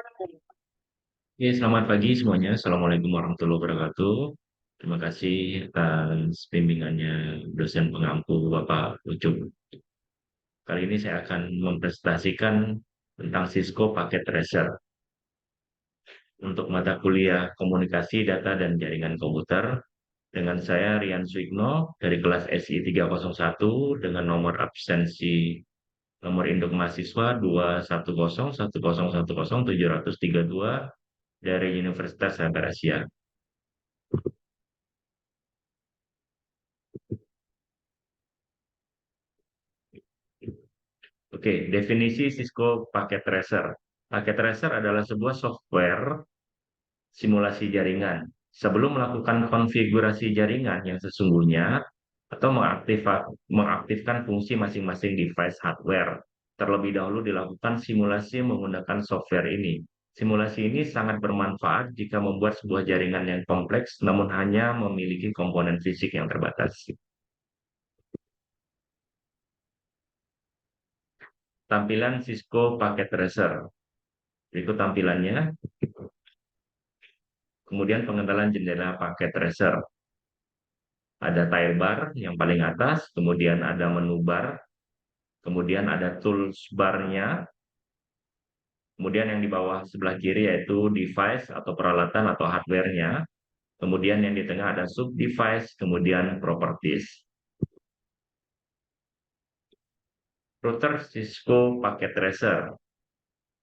Oke, selamat pagi semuanya. Assalamualaikum warahmatullahi wabarakatuh. Terima kasih atas bimbingannya dosen pengampu Bapak Ucup. Kali ini saya akan mempresentasikan tentang Cisco Packet Tracer untuk mata kuliah Komunikasi Data dan Jaringan Komputer dengan saya Rian Suigno dari kelas SI 301 dengan nomor absensi nomor induk mahasiswa 21010107032 dari Universitas Sabar Asia. Oke, definisi Cisco Packet Tracer. Packet Tracer adalah sebuah software simulasi jaringan. Sebelum melakukan konfigurasi jaringan yang sesungguhnya atau mengaktifkan fungsi masing-masing device hardware, terlebih dahulu dilakukan simulasi menggunakan software ini. Simulasi ini sangat bermanfaat jika membuat sebuah jaringan yang kompleks namun hanya memiliki komponen fisik yang terbatas. Tampilan Cisco Packet Tracer. Berikut tampilannya. Kemudian pengenalan jendela paket tracer. Ada tilebar yang paling atas, kemudian ada menu bar, kemudian ada tools barnya, kemudian yang di bawah sebelah kiri yaitu device atau peralatan atau hardware-nya, kemudian yang di tengah ada sub device, kemudian properties. Router Cisco Packet Tracer.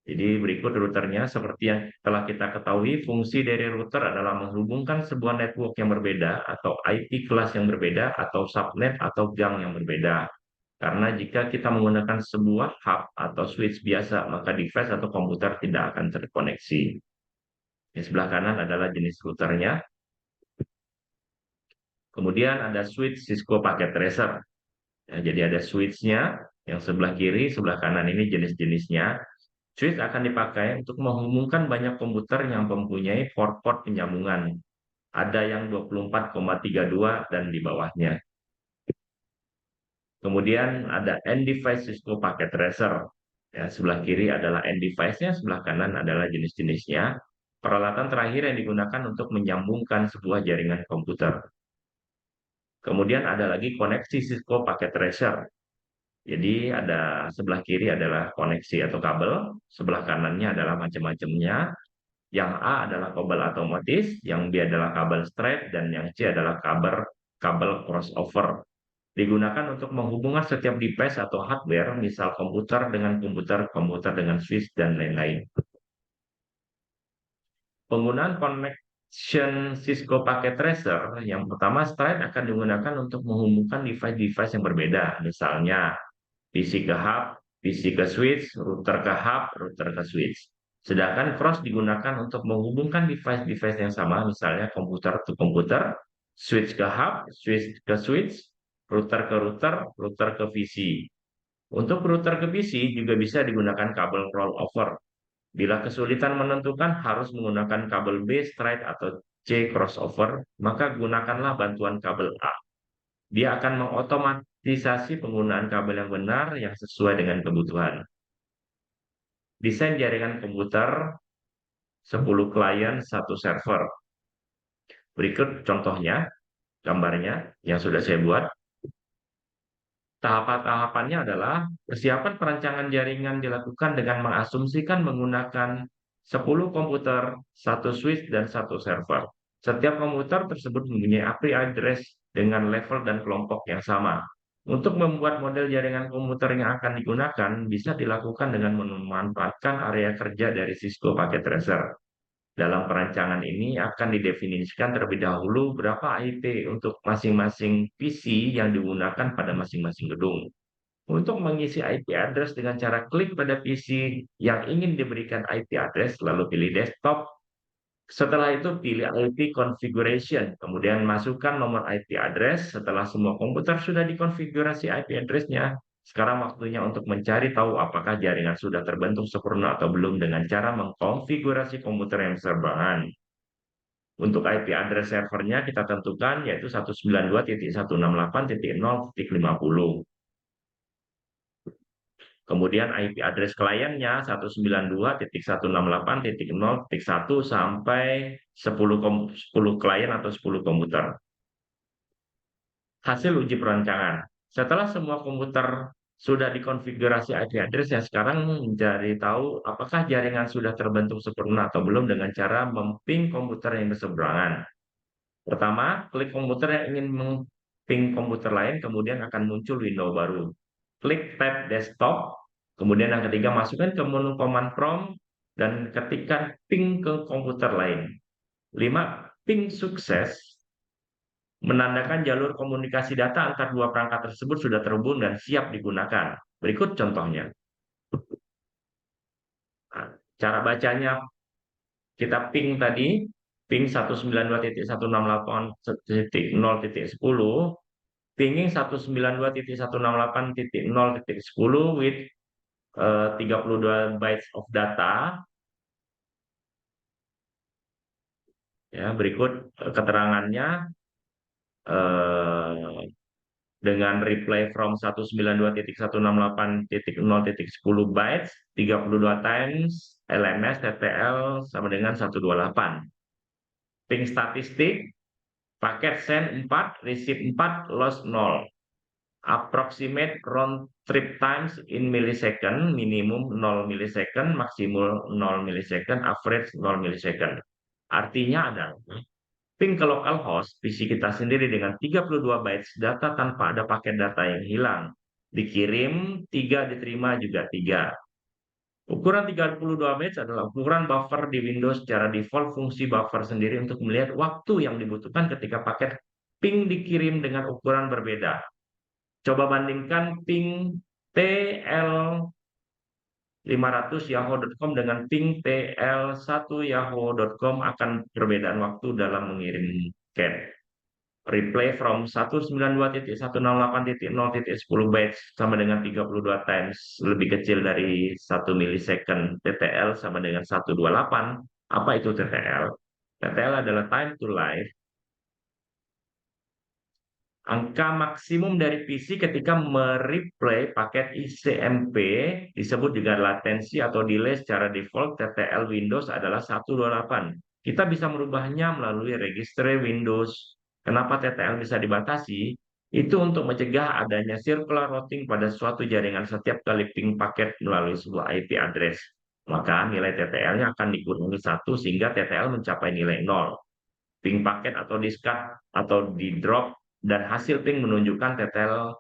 Jadi berikut routernya seperti yang telah kita ketahui, fungsi dari router adalah menghubungkan sebuah network yang berbeda atau IP kelas yang berbeda atau subnet atau gang yang berbeda. Karena jika kita menggunakan sebuah hub atau switch biasa, maka device atau komputer tidak akan terkoneksi. Di sebelah kanan adalah jenis routernya. Kemudian ada switch Cisco Packet Tracer. Ya, jadi ada switch-nya yang sebelah kiri, sebelah kanan ini jenis-jenisnya. Switch akan dipakai untuk menghubungkan banyak komputer yang mempunyai port-port penyambungan. Ada yang 24,32 dan di bawahnya. Kemudian ada end device Cisco Packet Tracer. Ya, sebelah kiri adalah end device-nya, sebelah kanan adalah jenis-jenisnya. Peralatan terakhir yang digunakan untuk menyambungkan sebuah jaringan komputer. Kemudian ada lagi koneksi Cisco Packet Tracer. Jadi ada sebelah kiri adalah koneksi atau kabel, sebelah kanannya adalah macam-macamnya. Yang A adalah kabel otomatis, yang B adalah kabel straight, dan yang C adalah kabel crossover. Digunakan untuk menghubungkan setiap device atau hardware, misal komputer dengan komputer, komputer dengan switch, dan lain-lain. Penggunaan connection Cisco Packet Tracer yang pertama straight akan digunakan untuk menghubungkan device-device yang berbeda, misalnya PC ke hub, PC ke switch, router ke hub, router ke switch. Sedangkan cross digunakan untuk menghubungkan device-device yang sama, misalnya komputer ke komputer, switch ke hub, switch ke switch, router ke router, router ke PC. Untuk router ke PC juga bisa digunakan kabel rollover. Bila kesulitan menentukan harus menggunakan kabel B straight atau C crossover, maka gunakanlah bantuan kabel A. Dia akan mengotomatisasi penggunaan kabel yang benar yang sesuai dengan kebutuhan. Desain jaringan komputer 10 klien, 1 server. Berikut contohnya, gambarnya yang sudah saya buat. Tahapan-tahapannya adalah persiapan perancangan jaringan dilakukan dengan mengasumsikan menggunakan 10 komputer, 1 switch, dan 1 server. Setiap komputer tersebut mempunyai IP address dengan level dan kelompok yang sama. Untuk membuat model jaringan komputer yang akan digunakan bisa dilakukan dengan memanfaatkan area kerja dari Cisco Packet Tracer. Dalam perancangan ini akan didefinisikan terlebih dahulu berapa IP untuk masing-masing PC yang digunakan pada masing-masing gedung. Untuk mengisi IP address dengan cara klik pada PC yang ingin diberikan IP address, lalu pilih desktop. Setelah itu pilih IP configuration, kemudian masukkan nomor IP address. Setelah semua komputer sudah dikonfigurasi IP address-nya, sekarang waktunya untuk mencari tahu apakah jaringan sudah terbentuk sempurna atau belum dengan cara mengkonfigurasi komputer yang berseberangan. Untuk IP address servernya kita tentukan yaitu 192.168.0.50. Kemudian IP address kliennya 192.168.0.1 sampai 10 klien atau 10 komputer. Hasil uji perancangan. Setelah semua komputer sudah dikonfigurasi IP address, yang sekarang mencari tahu apakah jaringan sudah terbentuk sempurna atau belum dengan cara memping komputer yang berseberangan. Pertama, klik komputer yang ingin memping komputer lain, kemudian akan muncul window baru. Klik tab desktop, kemudian yang ketiga masukkan ke menu command prompt dan ketikkan ping ke komputer lain. 5. Ping sukses menandakan jalur komunikasi data antar dua perangkat tersebut sudah terhubung dan siap digunakan. Berikut contohnya. Nah, cara bacanya kita ping tadi, ping 192.168.0.10, pinging 192.168.0.10 with 32 bytes of data. Ya, berikut keterangannya eh, dengan reply from 192.168.0.10 bytes, 32 times LMS TTL sama dengan 128. Ping statistik, paket send 4, receive 4, loss 0. Approximate round trip times in millisecond, minimum 0 millisecond, maksimum 0 millisecond, average 0 millisecond. Artinya adalah ping ke localhost PC kita sendiri dengan 32 bytes data tanpa ada paket data yang hilang. Dikirim 3, diterima juga 3. Ukuran 32 bytes adalah ukuran buffer di Windows. Secara default fungsi buffer sendiri untuk melihat waktu yang dibutuhkan ketika paket ping dikirim dengan ukuran berbeda. Coba bandingkan ping TL 500 yahoo.com dengan ping TL1 yahoo.com akan perbedaan waktu dalam mengirim cat. Replay from 192.168.0.10 bytes sama dengan 32 times lebih kecil dari 1 millisecond. TTL sama dengan 128. Apa itu TTL? TTL adalah time to live, angka maksimum dari PC ketika mereplay paket ICMP disebut juga latensi atau delay. Secara default TTL Windows adalah 128. Kita bisa merubahnya melalui registry Windows. Kenapa TTL bisa dibatasi? Itu untuk mencegah adanya circular routing pada suatu jaringan setiap kali ping paket melalui sebuah IP address. Maka nilai TTL-nya akan dikurangi 1 sehingga TTL mencapai nilai 0. Ping paket atau discard atau di drop dan hasil ping menunjukkan TTL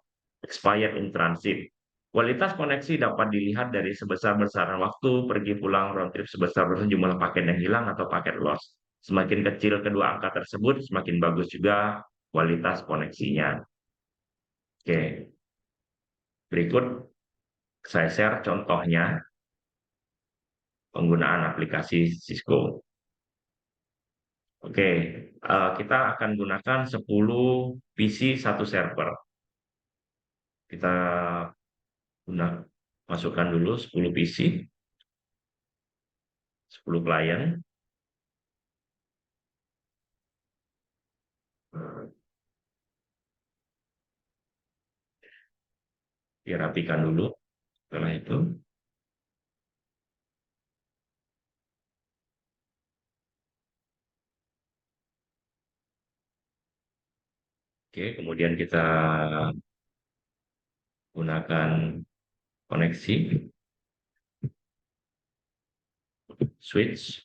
expired in transit. Kualitas koneksi dapat dilihat dari sebesar-besaran waktu pergi pulang round trip, sebesar-besaran jumlah paket yang hilang atau paket loss. Semakin kecil kedua angka tersebut, semakin bagus juga kualitas koneksinya. Oke, berikut saya share contohnya penggunaan aplikasi Cisco. Oke, kita akan gunakan 10 PC, satu server. Kita masukkan dulu 10 PC, 10 klien. Dirapikan dulu. Setelah itu, oke, kemudian kita gunakan koneksi, switch.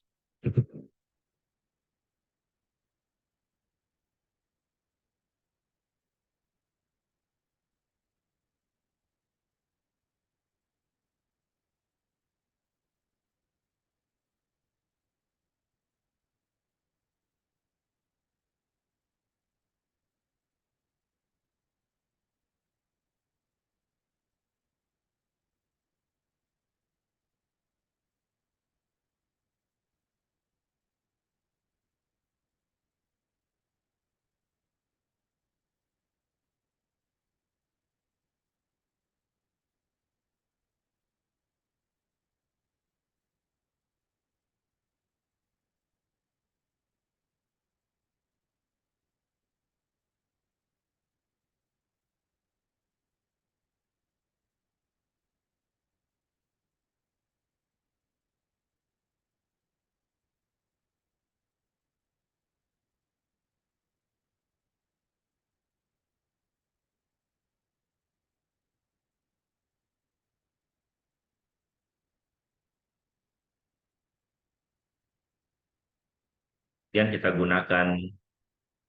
Kemudian kita gunakan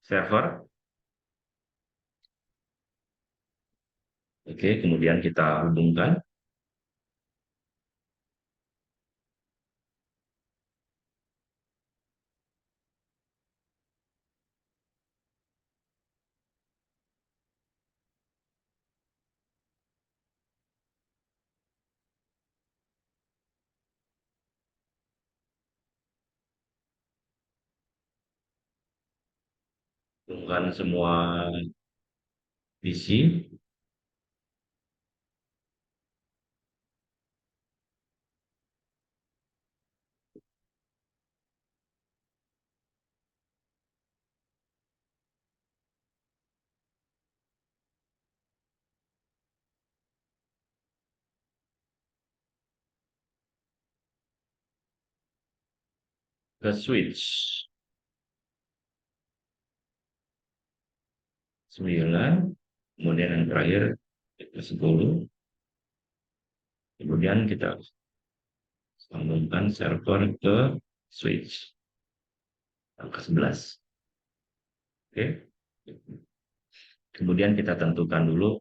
server. Oke, kemudian kita hubungkan semua PC ke switch 9, kemudian yang terakhir ke 10, kemudian kita sambungkan server ke switch angka 11. Oke. Kemudian kita tentukan dulu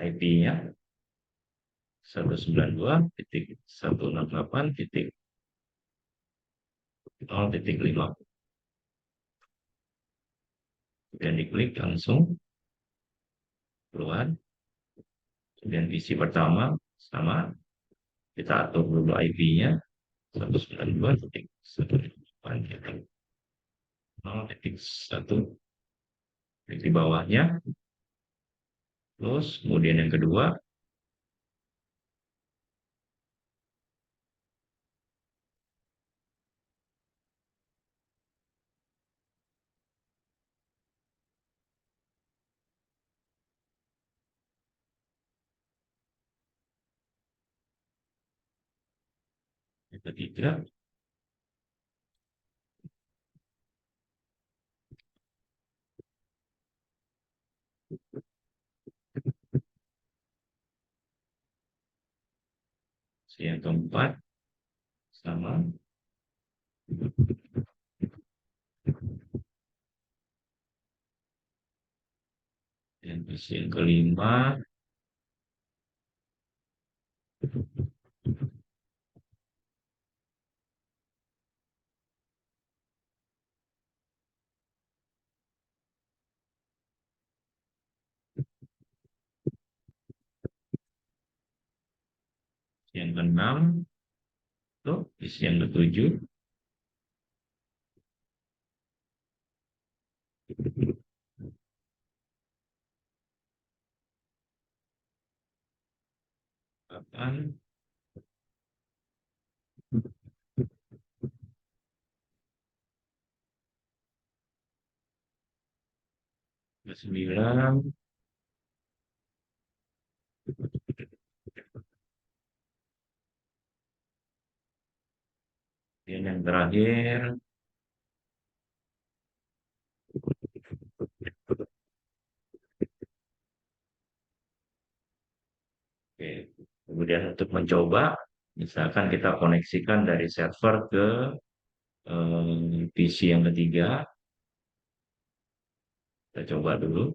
IP-nya 192.168.0.5. Kemudian diklik langsung keluar. Kemudian PC pertama sama, kita atur dulu IP-nya 192.168.0.1 di bawahnya. Terus kemudian yang kedua yang ketiga yang keempat sama, dan yang kelima yang keenam tuh PC yang ketujuh delapan, ke sembilan, dan yang terakhir oke. Kemudian untuk mencoba, misalkan kita koneksikan dari server ke PC yang ketiga, kita coba dulu.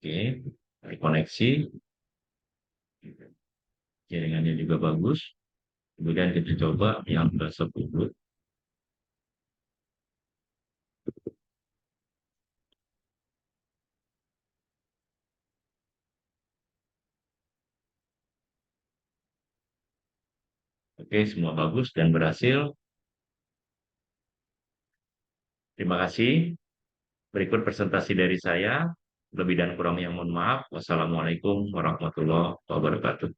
Oke, koneksi, jaringannya juga bagus. Kemudian kita coba yang ke 10. Oke, semua bagus dan berhasil. Terima kasih. Berikut presentasi dari saya. Lebih dan kurangnya mohon maaf. Wassalamualaikum warahmatullahi wabarakatuh.